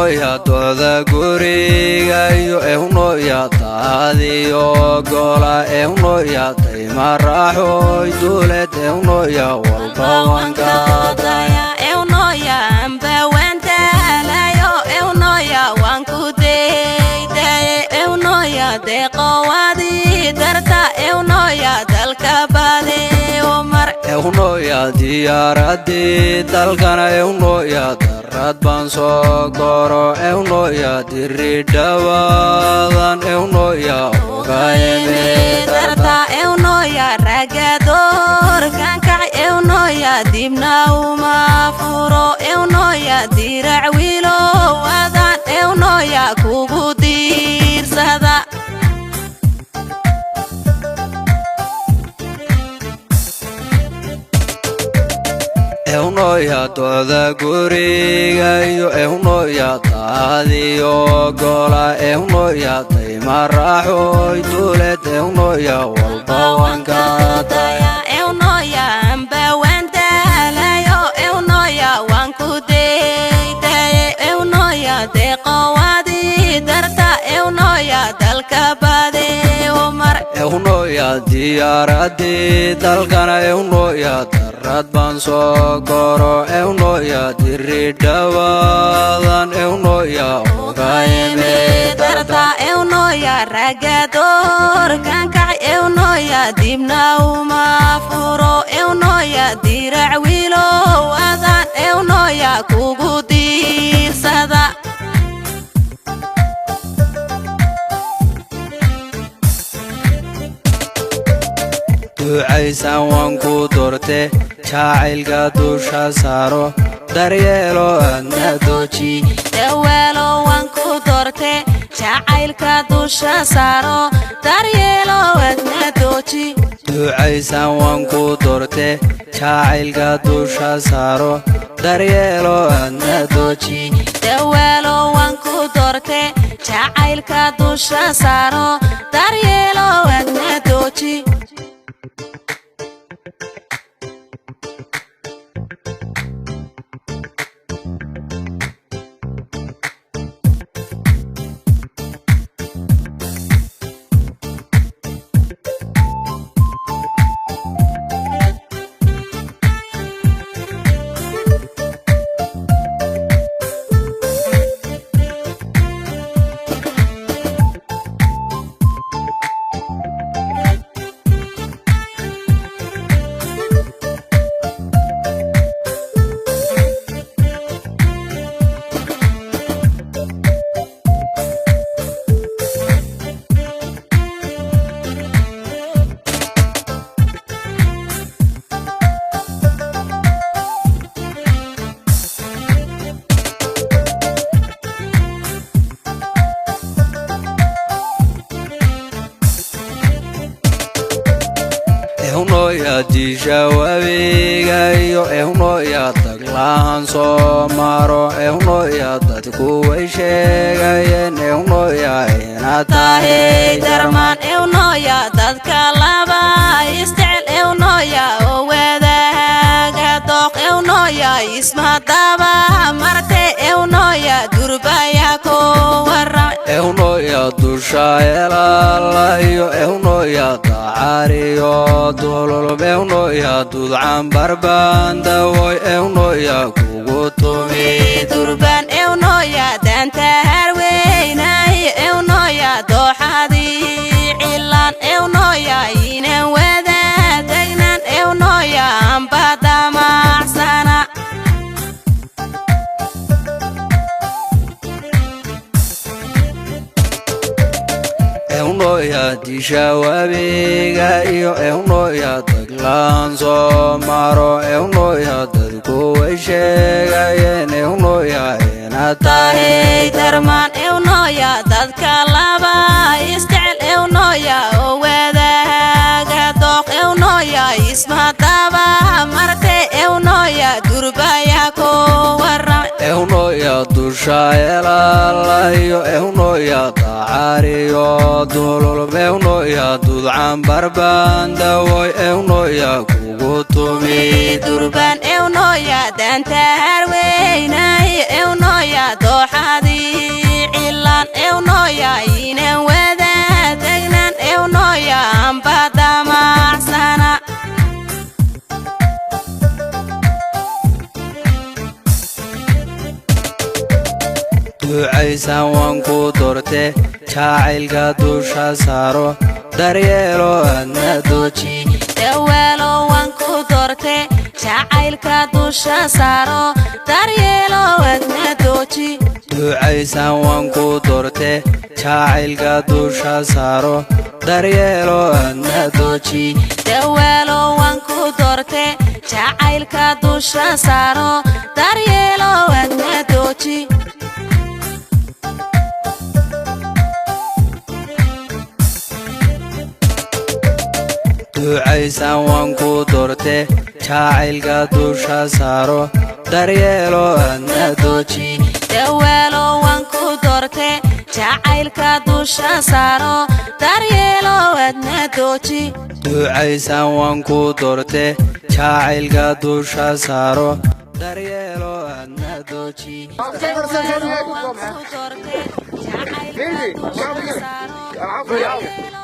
ya toda guriga iyo ehno ya taadiyo gola ehno ya taymaraxo dulad ehno ya walba wanka daya ehno ya amba wanta layo ehno ya wanku deeday ehno ya deqawadi darta ehno ya dalka bade umar ehno ya diyaradi dalkana ehno ya rad ban soo goro ehno ya diridhawadan ehno ya ogaayeme darta ehno ya ragador kanka ehno ya dibna uma furo ehno ya dirac wilo wadan ehno ya kugu diirsada ehno ya toda guriga iyo ehno ya taadiyo gola ehno ya taymaraxo dulad ehno ya walba wanka daya ehno ya amba wanta layo ehno ya wanku deeday ehno ya deqawadi darta ehno ya dalka bade umar ehno ya diyaradi dalkana ehno ya rad ban soo goro ehno ya diridhawadan ehno ya ogaayeme darta ehno ya ragador kanka ehno ya dibna uma furo ehno ya dirac wilo wadan ehno ya kugu diirsada ducaysan wanku dorte jacaylka dusha saaro daryeelo adna dooji daweelo wanku dorte jacaylka dusha saaro daryeelo adna dooji ducaysan wanku dorte jacaylka dusha saaro daryeelo adna dooji daweelo wanku dorte jacaylka dusha saaro daryeelo adna dooji ehno ya dishawabiga iyo ehno ya taglaan soo maro ehno ya dadku way sheegayeen ehno ya inaad tahay darmaan ehno ya dadka laba isticel ehno ya wadaaga dooq ehno ya ismadaba marte ehno ya durbaya ko waran ehno ya dusha elalayo ehno ya taariyo dolol ehno ya dudcan barbaan dawoy ehno ya kugu tumi durban ehno ya dishawabiga iyo euno ya taglan soo maro euno ya dadku way sheegayeen euno ya tahay darmaan euno ya dadka laba isjecel euno ya wadaaga dooq euno ya ismadaba marte euno ya durbaya ko waram euno ya dushaayelaalayo euno ya taariyo dulul euno ya dudcan barbandawoy euno ya kugu tumi durban euno ya danta harweynay euno ya dooxadi cilan euno ya inan wada degnan euno ya ambadamacsana ducaysan waan ku doorte jacaylka dusha saaro daryeelo adna dooji dawaalo waan ku doorte jacaylka dusha saaro daryeelo adna dooji ducaysan waan ku doorte jacaylka dusha saaro daryeelo adna dooji dawaalo waan ku doorte jacaylka dusha saaro daryeelo adna dooji ducaysan waan ku doorte jacaylka dusha saaro daryeelo adna dooji dawaalo waan ku doorte jacaylka dusha saaro daryeelo adna dooji ducaysan waan ku doorte jacaylka dusha saaro daryeelo adna dooji dawaalo waan ku doorte jacaylka dusha saaro